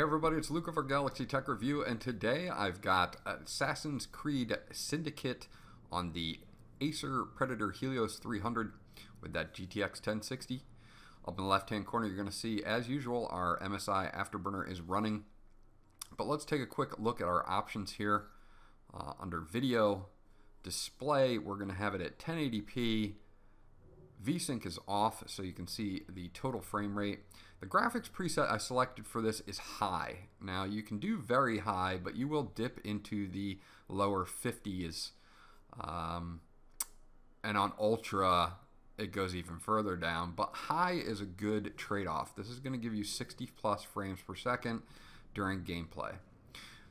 everybody, it's Luke of our Galaxy Tech Review, and today I've got Assassin's Creed Syndicate on the Acer Predator Helios 300 with that GTX 1060. Up in the left hand corner you're going to see, as usual, our MSI Afterburner is running. But let's take a quick look at our options here. Under Video, Display, we're going to have it at 1080p. VSync is off, so you can see the total frame rate. The graphics preset I selected for this is high. Now you can do very high, but you will dip into the lower 50s. And on ultra, it goes even further down. But high is a good trade-off. This is going to give you 60 plus frames per second during gameplay.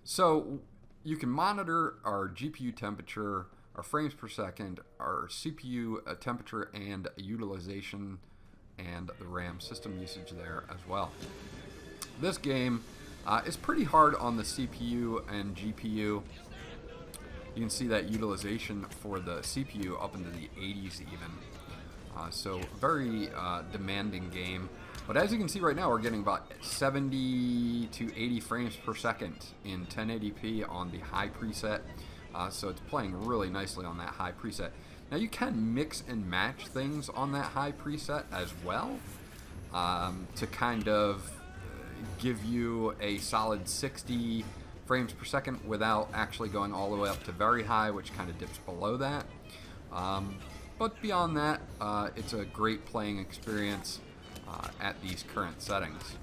So you can monitor our GPU temperature, our frames per second, our CPU temperature and utilization, and the RAM system usage there as well. This game is pretty hard on the CPU and GPU. You can see that utilization for the CPU up into the 80s even. So very demanding game. But as you can see right now, we're getting about 70 to 80 frames per second in 1080p on the high preset. So it's playing really nicely on that high preset. Now you can mix and match things on that high preset as well to kind of give you a solid 60 frames per second without actually going all the way up to very high, which kind of dips below that. But beyond that, it's a great playing experience at these current settings.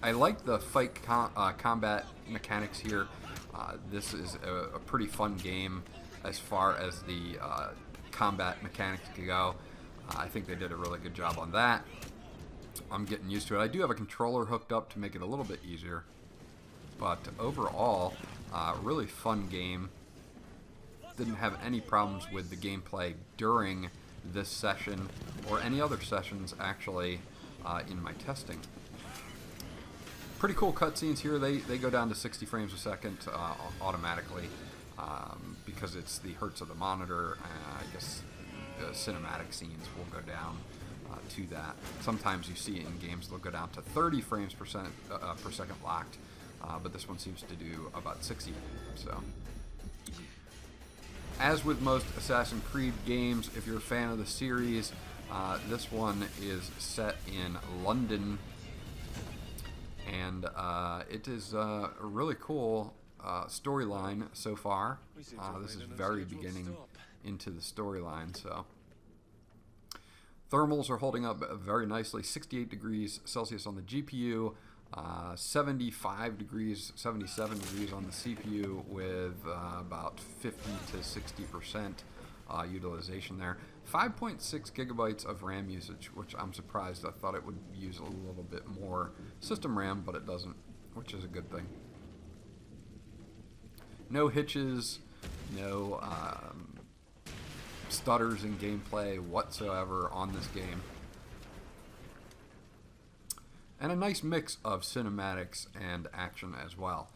I like the fight combat mechanics here. This is a pretty fun game as far as the combat mechanics go. I think they did a really good job on that. I'm getting used to it. I do have a controller hooked up to make it a little bit easier. But overall, really fun game. Didn't have any problems with the gameplay during this session or any other sessions actually in my testing. Pretty cool cutscenes here. They go down to 60 frames a second automatically because it's the hertz of the monitor. I guess cinematic scenes will go down to that. Sometimes you see it in games they'll go down to 30 frames per second locked, but this one seems to do about 60. So, as with most Assassin's Creed games, if you're a fan of the series, this one is set in London. And it is a really cool storyline so far. This is very beginning into the storyline. So thermals are holding up very nicely. 68 degrees Celsius on the GPU, 75 degrees, 77 degrees on the CPU, with about 50 to 60% utilization there. 5.6 gigabytes of RAM usage, which I'm surprised. I thought it would use a little bit more system RAM, but it doesn't, which is a good thing. No hitches, no stutters in gameplay whatsoever on this game. And a nice mix of cinematics and action as well.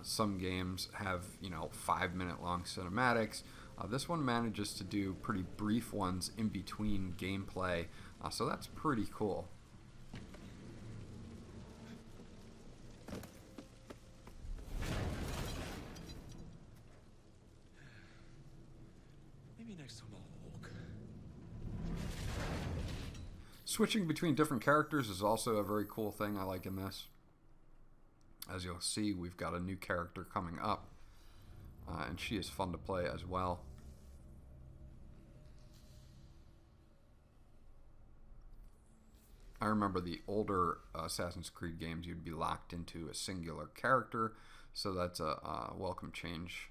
Some games have, 5-minute long cinematics. This one manages to do pretty brief ones in between gameplay, so that's pretty cool. Maybe next time I'll walk. Switching between different characters is also a very cool thing I like in this. As you'll see, we've got a new character coming up, and she is fun to play as well. I remember the older Assassin's Creed games, you'd be locked into a singular character, so that's a welcome change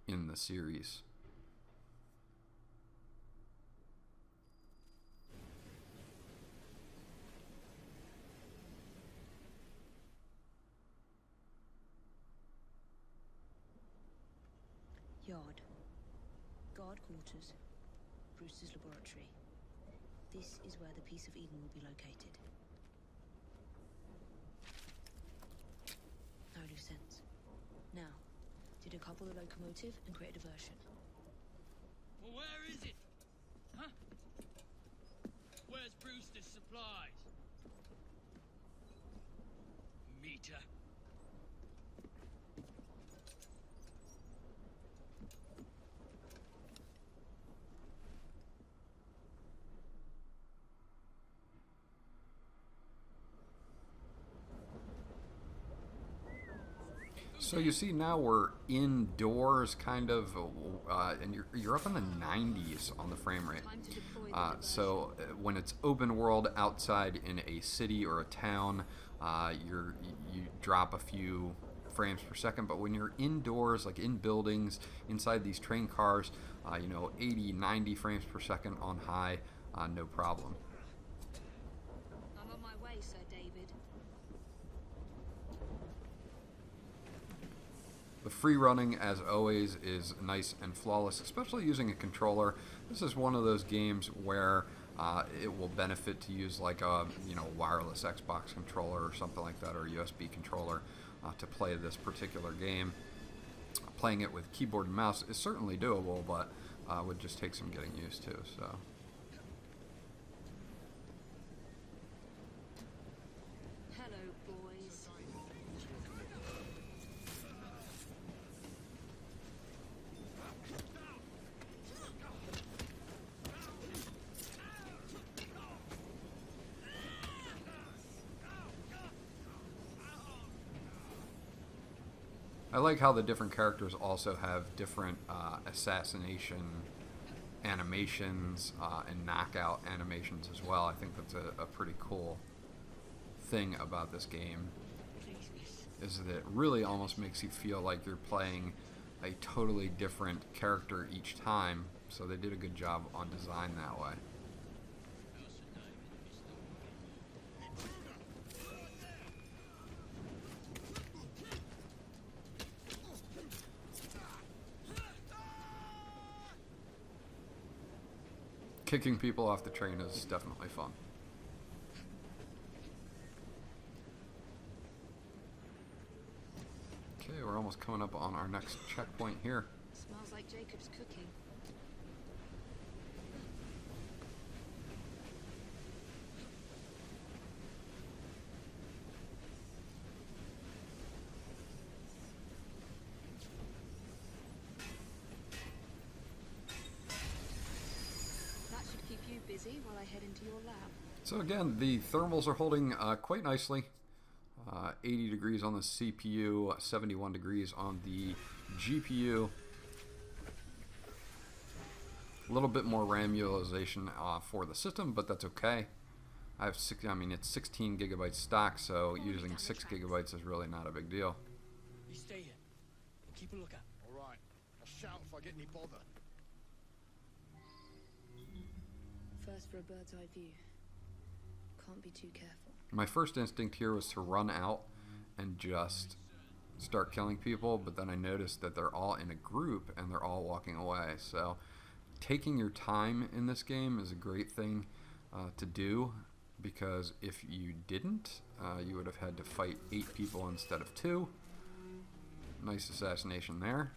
in the series. Yard. Guard quarters. Bruce's laboratory. This is where the piece of Eden will be located. No loose ends. Now, to decouple the locomotive and create a diversion. Well, where is it? Huh? Where's Brewster's supplies? cheater. So you see now we're indoors, kind of, and you're up in the 90s on the frame rate. So when it's open world outside in a city or a town, you drop a few frames per second. But when you're indoors, like in buildings, inside these train cars, 80, 90 frames per second on high, no problem. I'm on my way, Sir David. The free running, as always, is nice and flawless, especially using a controller. This is one of those games where it will benefit to use like a wireless Xbox controller or something like that, or a USB controller to play this particular game. Playing it with keyboard and mouse is certainly doable, but would just take some getting used to. So. Hello, boys. I like how the different characters also have different assassination animations and knockout animations as well. I think that's a pretty cool thing about this game, is that it really almost makes you feel like you're playing a totally different character each time, so they did a good job on design that way. Kicking people off the train is definitely fun. Okay, we're almost coming up on our next checkpoint here. Smells like Jacob's cooking. Busy while I head into your lab. So again, the thermals are holding quite nicely. 80 degrees on the CPU, 71 degrees on the GPU. A little bit more RAM utilization for the system, but that's okay. It's 16 gigabytes stock, so using 6 gigabytes is really not a big deal. You stay here. And keep a lookout. All right. I'll shout if I get any bother. First for a bird's eye view. Can't be too careful. My first instinct here was to run out and just start killing people, but then I noticed that they're all in a group and they're all walking away. So taking your time in this game is a great thing to do, because if you didn't, you would have had to fight 8 people instead of 2. Nice assassination there.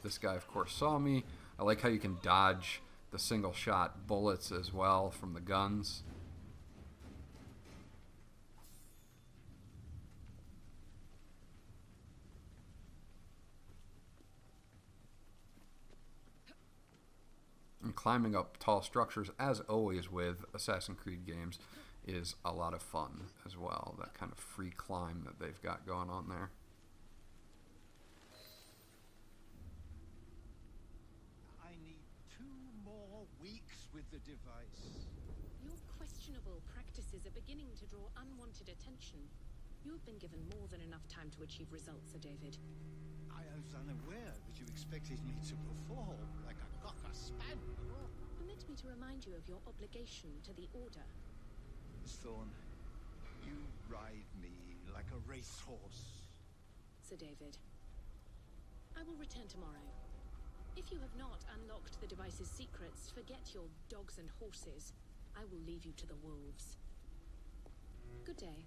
This guy, of course, saw me. I like how you can dodge the single shot bullets as well from the guns. And climbing up tall structures, as always with Assassin's Creed games, is a lot of fun as well. That kind of free climb that they've got going on there. With the device. Your questionable practices are beginning to draw unwanted attention. You have been given more than enough time to achieve results, Sir David. I was unaware that you expected me to perform like a cocker spaniel. Permit me to remind you of your obligation to the Order. Miss Thorne, you ride me like a racehorse. Sir David, I will return tomorrow. If you have not unlocked the device's secrets, forget your dogs and horses. I will leave you to the wolves. Good day.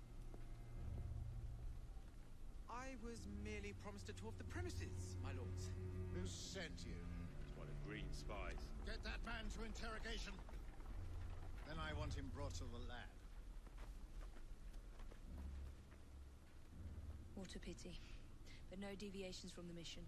I was merely promised a tour of the premises, my lords. Who sent you? It's one of Green's spies. Get that man to interrogation. Then I want him brought to the lab. What a pity. But no deviations from the mission.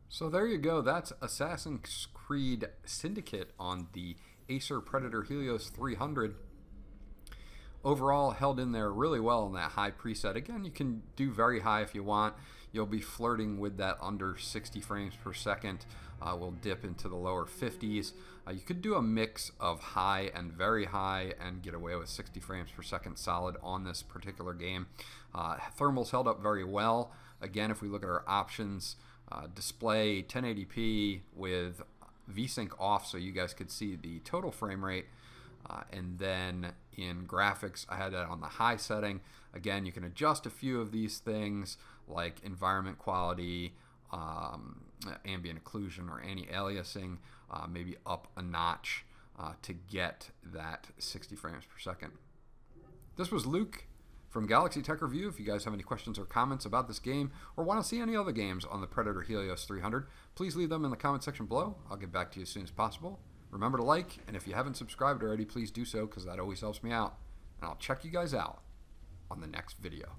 So there you go. That's Assassin's Creed Syndicate on the Acer Predator Helios 300. Overall, held in there really well in that high preset. Again, you can do very high if you want. You'll be flirting with that under 60 frames per second. We'll dip into the lower 50s. You could do a mix of high and very high and get away with 60 frames per second solid on this particular game. Thermals held up very well. Again, if we look at our options, display 1080p with VSync off so you guys could see the total frame rate. And then in graphics, I had that on the high setting. Again, you can adjust a few of these things like environment quality, ambient occlusion, or anti-aliasing, maybe up a notch to get that 60 frames per second. This was Luke from Galaxy Tech Review. If you guys have any questions or comments about this game or want to see any other games on the Predator Helios 300, please leave them in the comment section below. I'll get back to you as soon as possible. Remember to like, and if you haven't subscribed already, please do so because that always helps me out. And I'll check you guys out on the next video.